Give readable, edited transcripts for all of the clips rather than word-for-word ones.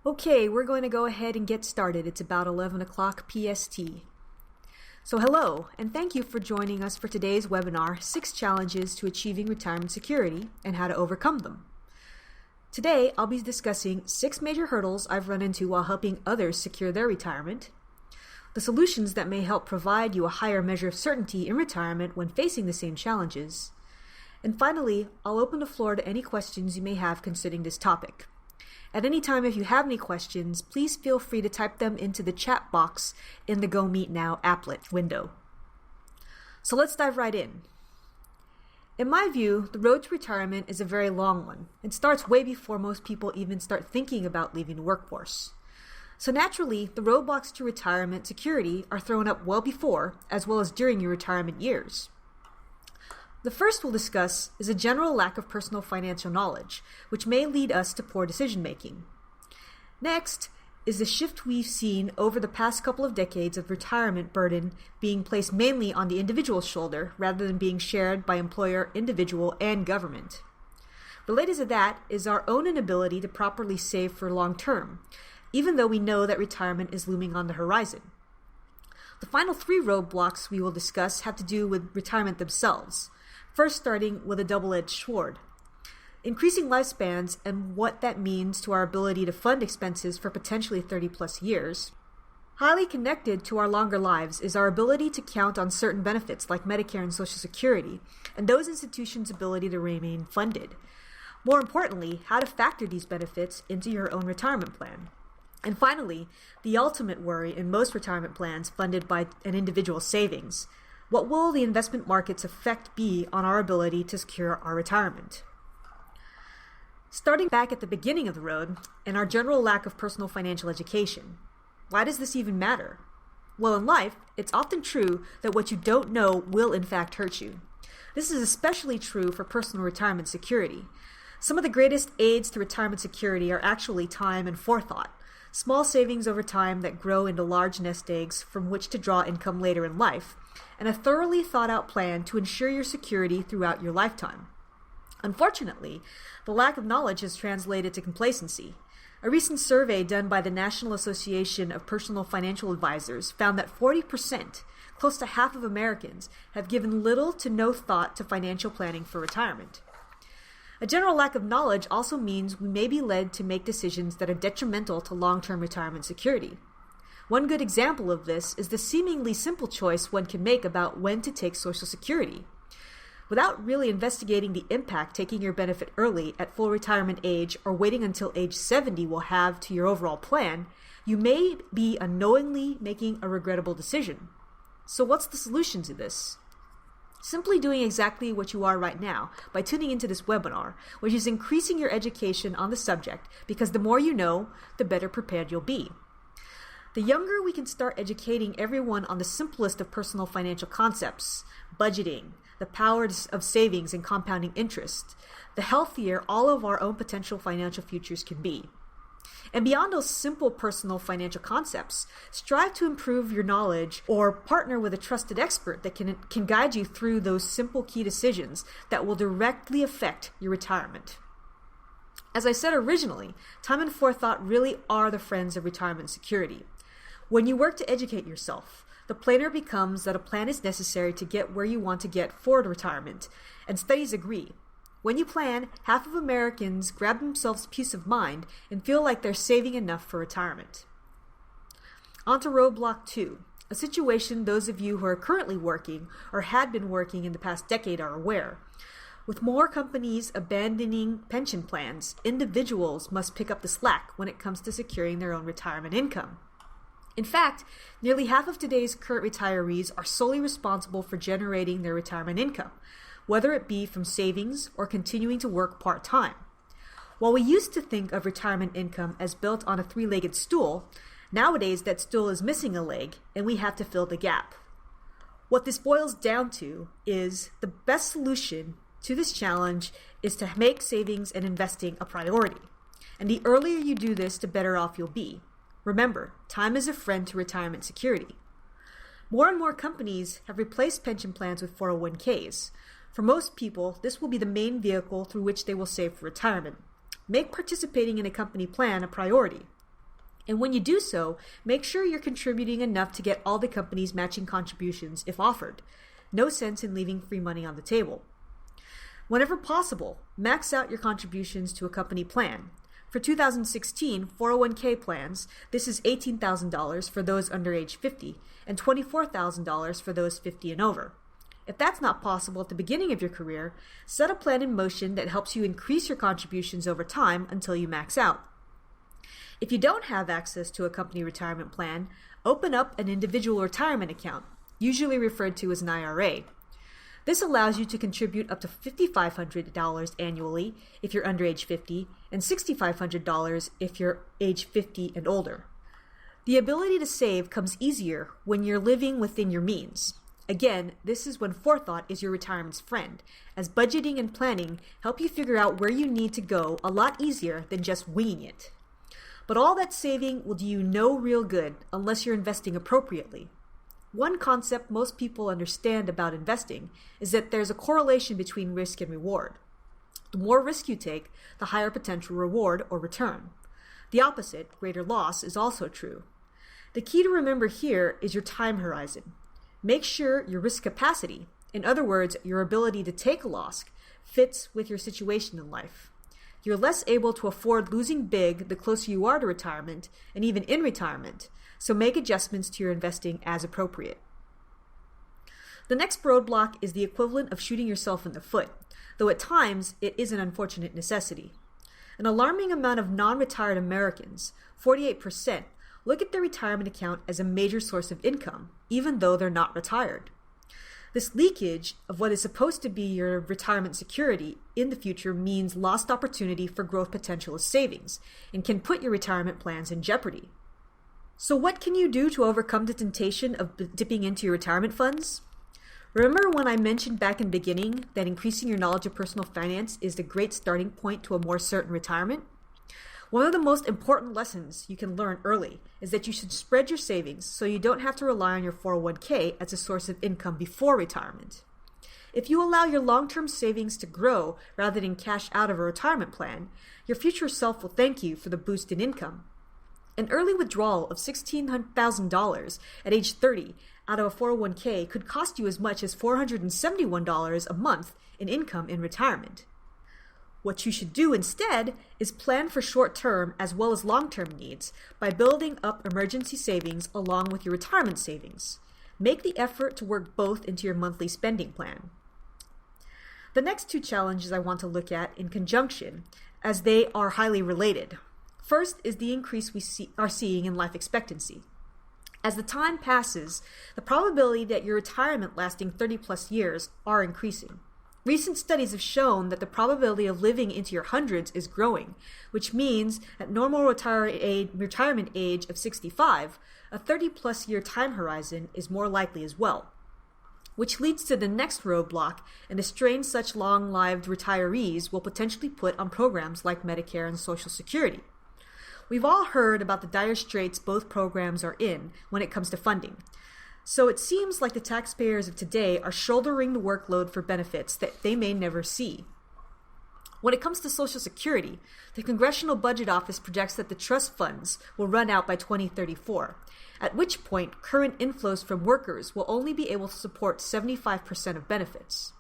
Okay, we're going to go ahead and get started. It's about 11 o'clock PST. So hello, and thank you for joining us for today's webinar, 6 Challenges to Achieving Retirement Security and How to Overcome Them. Today, I'll be discussing 6 major hurdles I've run into while helping others secure their retirement, the solutions that may help provide you a higher measure of certainty in retirement when facing the same challenges, and finally, I'll open the floor to any questions you may have concerning this topic. At any time, if you have any questions, please feel free to type them into the chat box in the Go Meet Now applet window. So let's dive right in. In my view, the road to retirement is a very long one and starts way before most people even start thinking about leaving the workforce. So naturally, the roadblocks to retirement security are thrown up well before, as well as during your retirement years. The first we'll discuss is a general lack of personal financial knowledge, which may lead us to poor decision making. Next is the shift we've seen over the past couple of decades of retirement burden being placed mainly on the individual's shoulder rather than being shared by employer, individual, and government. Related to that is our own inability to properly save for long term, even though we know that retirement is looming on the horizon. The final 3 roadblocks we will discuss have to do with retirement themselves. First, starting with a double-edged sword. Increasing lifespans and what that means to our ability to fund expenses for potentially 30-plus years. Highly connected to our longer lives is our ability to count on certain benefits like Medicare and Social Security, and those institutions' ability to remain funded. More importantly, how to factor these benefits into your own retirement plan. And finally, the ultimate worry in most retirement plans funded by an individual's savings. What will the investment market's effect be on our ability to secure our retirement? Starting back at the beginning of the road, and our general lack of personal financial education. Why does this even matter? Well, in life, it's often true that what you don't know will in fact hurt you. This is especially true for personal retirement security. Some of the greatest aids to retirement security are actually time and forethought. Small savings over time that grow into large nest eggs from which to draw income later in life, and a thoroughly thought-out plan to ensure your security throughout your lifetime. Unfortunately, the lack of knowledge has translated to complacency. A recent survey done by the National Association of Personal Financial Advisors found that 40%, close to half of Americans, have given little to no thought to financial planning for retirement. A general lack of knowledge also means we may be led to make decisions that are detrimental to long-term retirement security. One good example of this is the seemingly simple choice one can make about when to take Social Security. Without really investigating the impact taking your benefit early at full retirement age or waiting until age 70 will have to your overall plan, you may be unknowingly making a regrettable decision. So what's the solution to this? Simply doing exactly what you are right now by tuning into this webinar, which is increasing your education on the subject, because the more you know, the better prepared you'll be. The younger we can start educating everyone on the simplest of personal financial concepts, budgeting, the power of savings and compounding interest, the healthier all of our own potential financial futures can be. And beyond those simple personal financial concepts, strive to improve your knowledge or partner with a trusted expert that can guide you through those simple key decisions that will directly affect your retirement. As I said originally, time and forethought really are the friends of retirement security. When you work to educate yourself, the planner becomes that a plan is necessary to get where you want to get for retirement, and studies agree. When you plan, half of Americans grab themselves peace of mind and feel like they're saving enough for retirement. On to roadblock 2, a situation those of you who are currently working or had been working in the past decade are aware. With more companies abandoning pension plans, individuals must pick up the slack when it comes to securing their own retirement income. In fact, nearly half of today's current retirees are solely responsible for generating their retirement income, whether it be from savings or continuing to work part-time. While we used to think of retirement income as built on a 3-legged stool, nowadays that stool is missing a leg and we have to fill the gap. What this boils down to is the best solution to this challenge is to make savings and investing a priority. And the earlier you do this, the better off you'll be. Remember, time is a friend to retirement security. More and more companies have replaced pension plans with 401ks. For most people, this will be the main vehicle through which they will save for retirement. Make participating in a company plan a priority. And when you do so, make sure you're contributing enough to get all the company's matching contributions if offered. No sense in leaving free money on the table. Whenever possible, max out your contributions to a company plan. For 2016 401k plans, this is $18,000 for those under age 50 and $24,000 for those 50 and over. If that's not possible at the beginning of your career, set a plan in motion that helps you increase your contributions over time until you max out. If you don't have access to a company retirement plan, open up an individual retirement account, usually referred to as an IRA. This allows you to contribute up to $5,500 annually if you're under age 50 and $6,500 if you're age 50 and older. The ability to save comes easier when you're living within your means. Again, this is when forethought is your retirement's friend, as budgeting and planning help you figure out where you need to go a lot easier than just winging it. But all that saving will do you no real good unless you're investing appropriately. One concept most people understand about investing is that there's a correlation between risk and reward. The more risk you take, the higher potential reward or return. The opposite, greater loss, is also true. The key to remember here is your time horizon. Make sure your risk capacity, in other words, your ability to take a loss, fits with your situation in life. You're less able to afford losing big the closer you are to retirement, and even in retirement, so make adjustments to your investing as appropriate. The next roadblock is the equivalent of shooting yourself in the foot, though at times it is an unfortunate necessity. An alarming amount of non-retired Americans, 48%, look at their retirement account as a major source of income, even though they're not retired. This leakage of what is supposed to be your retirement security in the future means lost opportunity for growth potential as savings, and can put your retirement plans in jeopardy. So what can you do to overcome the temptation of dipping into your retirement funds? Remember when I mentioned back in the beginning that increasing your knowledge of personal finance is the great starting point to a more certain retirement? One of the most important lessons you can learn early is that you should spread your savings so you don't have to rely on your 401k as a source of income before retirement. If you allow your long-term savings to grow rather than cash out of a retirement plan, your future self will thank you for the boost in income. An early withdrawal of $16,000 at age 30 out of a 401k could cost you as much as $471 a month in income in retirement. What you should do instead is plan for short-term as well as long-term needs by building up emergency savings along with your retirement savings. Make the effort to work both into your monthly spending plan. The next two challenges I want to look at in conjunction, as they are highly related. First is the increase we are seeing in life expectancy. As the time passes, the probability that your retirement lasting 30 plus years are increasing. Recent studies have shown that the probability of living into your hundreds is growing, which means at normal retirement age of 65, a 30-plus year time horizon is more likely as well. Which leads to the next roadblock and the strain such long-lived retirees will potentially put on programs like Medicare and Social Security. We've all heard about the dire straits both programs are in when it comes to funding. So it seems like the taxpayers of today are shouldering the workload for benefits that they may never see. When it comes to Social Security, the Congressional Budget Office projects that the trust funds will run out by 2034, at which point current inflows from workers will only be able to support 75% of benefits.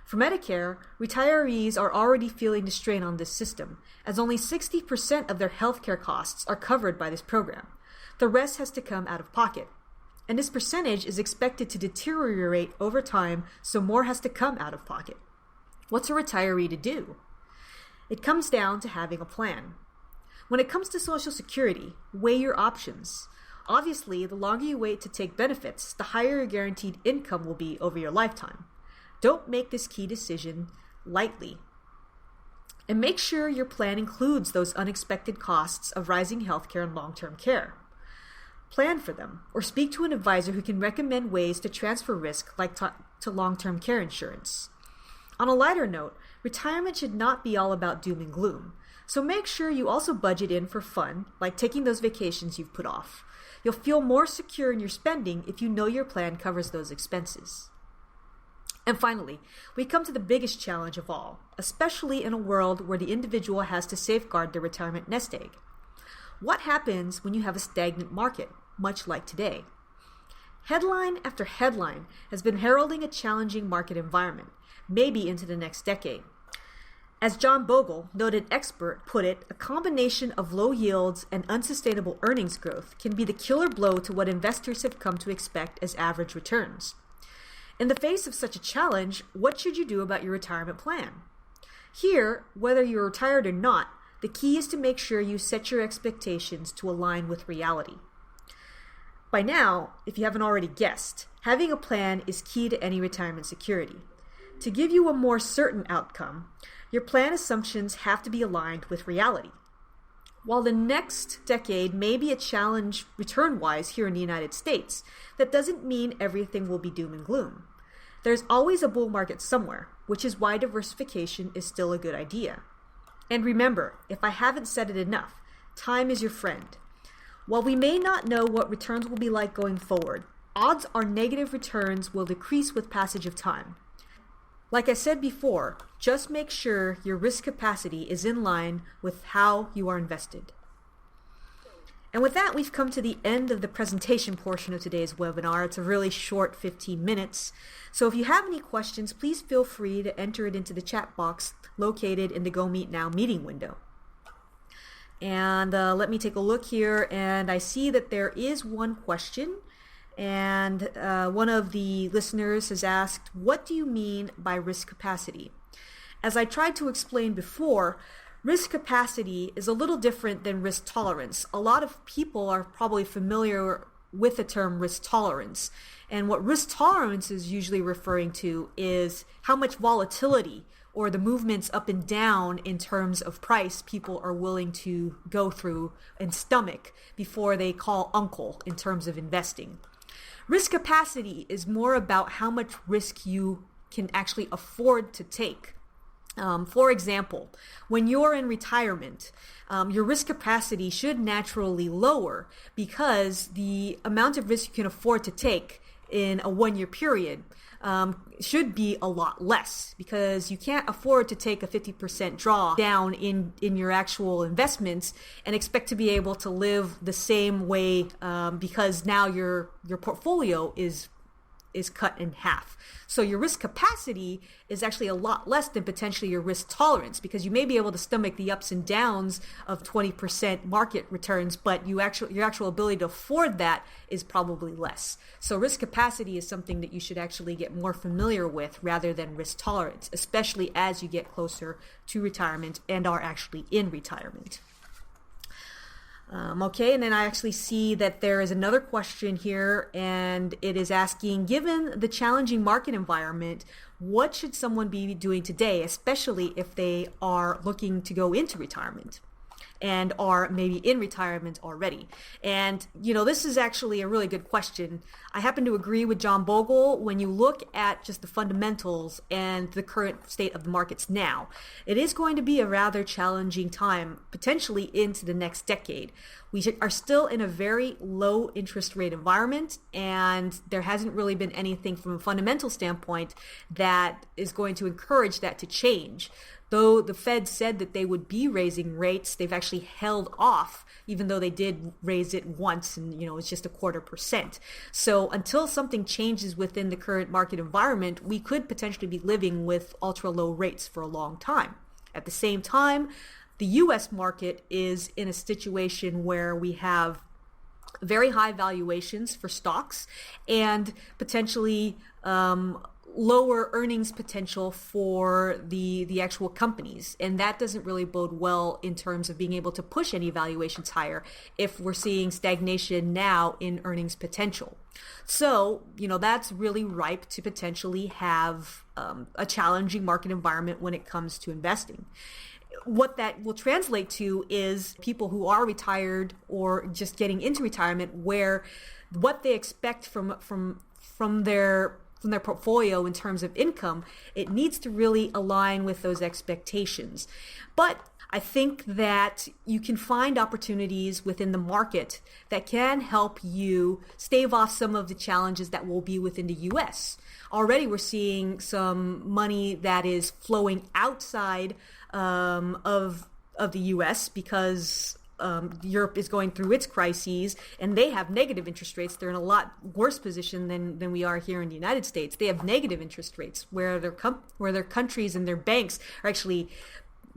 For Medicare, retirees are already feeling the strain on this system, as only 60% of their healthcare costs are covered by this program. The rest has to come out of pocket. And this percentage is expected to deteriorate over time, so more has to come out of pocket. What's a retiree to do? It comes down to having a plan. When it comes to Social Security, weigh your options. Obviously, the longer you wait to take benefits, the higher your guaranteed income will be over your lifetime. Don't make this key decision lightly. And make sure your plan includes those unexpected costs of rising healthcare and long-term care. Plan for them, or speak to an advisor who can recommend ways to transfer risk like to long-term care insurance. On a lighter note, retirement should not be all about doom and gloom, so make sure you also budget in for fun, like taking those vacations you've put off. You'll feel more secure in your spending if you know your plan covers those expenses. And finally, we come to the biggest challenge of all, especially in a world where the individual has to safeguard their retirement nest egg. What happens when you have a stagnant market, much like today? Headline after headline has been heralding a challenging market environment, maybe into the next decade. As John Bogle, noted expert, put it, a combination of low yields and unsustainable earnings growth can be the killer blow to what investors have come to expect as average returns. In the face of such a challenge, what should you do about your retirement plan? Here, whether you're retired or not, the key is to make sure you set your expectations to align with reality. By now, if you haven't already guessed, having a plan is key to any retirement security. To give you a more certain outcome, your plan assumptions have to be aligned with reality. While the next decade may be a challenge return-wise here in the United States, that doesn't mean everything will be doom and gloom. There's always a bull market somewhere, which is why diversification is still a good idea. And remember, if I haven't said it enough, time is your friend. While we may not know what returns will be like going forward, odds are negative returns will decrease with passage of time. Like I said before, just make sure your risk capacity is in line with how you are invested. And with that, we've come to the end of the presentation portion of today's webinar. It's a really short 15 minutes. So if you have any questions, please feel free to enter it into the chat box located in the Go Meet Now meeting window. And let me take a look here, and I see that there is one question. And one of the listeners has asked, what do you mean by risk capacity? As I tried to explain before, risk capacity is a little different than risk tolerance. A lot of people are probably familiar with the term risk tolerance. And what risk tolerance is usually referring to is how much volatility or the movements up and down in terms of price people are willing to go through and stomach before they call uncle in terms of investing. Risk capacity is more about how much risk you can actually afford to take. For example, when you're in retirement, your risk capacity should naturally lower because the amount of risk you can afford to take in a one-year period should be a lot less, because you can't afford to take a 50% draw down in your actual investments and expect to be able to live the same way because now your portfolio is cut in half. So your risk capacity is actually a lot less than potentially your risk tolerance, because you may be able to stomach the ups and downs of 20% market returns, but your actual ability to afford that is probably less. So risk capacity is something that you should actually get more familiar with rather than risk tolerance, especially as you get closer to retirement and are actually in retirement. Okay, and then I actually see that there is another question here, and it is asking, given the challenging market environment, what should someone be doing today, especially if they are looking to go into retirement and are maybe in retirement already? And, this is actually a really good question. I happen to agree with John Bogle. When you look at just the fundamentals and the current state of the markets now, it is going to be a rather challenging time, potentially into the next decade. We are still in a very low interest rate environment, and there hasn't really been anything from a fundamental standpoint that is going to encourage that to change. Though the Fed said that they would be raising rates, they've actually held off, even though they did raise it once, and it's just 0.25%. So until something changes within the current market environment, we could potentially be living with ultra low rates for a long time. At the same time, the U.S. market is in a situation where we have very high valuations for stocks and potentially lower earnings potential for the actual companies. And that doesn't really bode well in terms of being able to push any valuations higher if we're seeing stagnation now in earnings potential. So, that's really ripe to potentially have a challenging market environment when it comes to investing. What that will translate to is people who are retired or just getting into retirement, where what they expect from their portfolio in terms of income, it needs to really align with those expectations. But I think that you can find opportunities within the market that can help you stave off some of the challenges that will be within the U.S. Already we're seeing some money that is flowing outside of the U.S. because Europe is going through its crises, and they have negative interest rates. They're in a lot worse position than we are here in the United States. They have negative interest rates where their countries and their banks are actually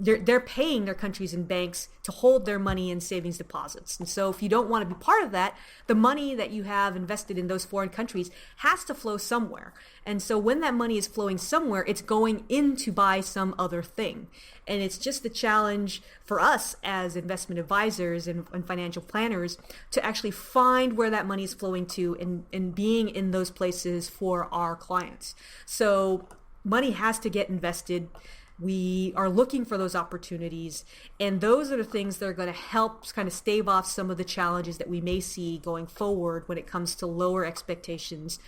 they're paying their countries and banks to hold their money in savings deposits. And so if you don't want to be part of that, the money that you have invested in those foreign countries has to flow somewhere. And so when that money is flowing somewhere, it's going in to buy some other thing. And it's just the challenge for us as investment advisors and financial planners to actually find where that money is flowing to and being in those places for our clients. So money has to get invested. We are looking for those opportunities, and those are the things that are going to help kind of stave off some of the challenges that we may see going forward when it comes to lower expectations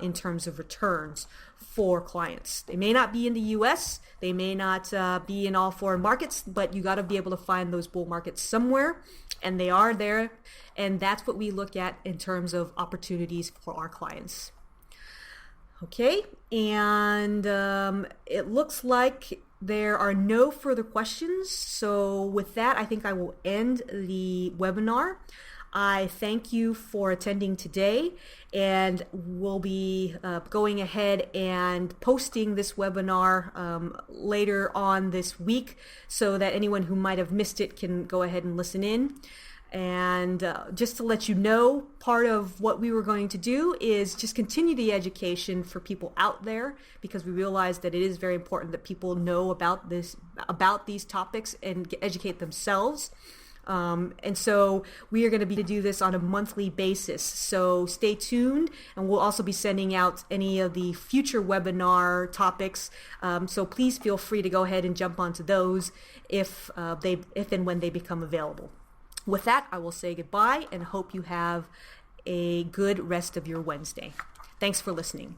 in terms of returns for clients. They may not be in the US, they may not be in all foreign markets, but you got to be able to find those bull markets somewhere, and they are there, and that's what we look at in terms of opportunities for our clients. Okay, and it looks like there are no further questions. So with that, I think I will end the webinar. I thank you for attending today, and we'll be going ahead and posting this webinar later on this week so that anyone who might have missed it can go ahead and listen in. And just to let you know, part of what we were going to do is just continue the education for people out there, because we realize that it is very important that people know about these topics and educate themselves. And so we are going to be to do this on a monthly basis. So stay tuned, and we'll also be sending out any of the future webinar topics. So please feel free to go ahead and jump onto those if and when they become available. With that, I will say goodbye and hope you have a good rest of your Wednesday. Thanks for listening.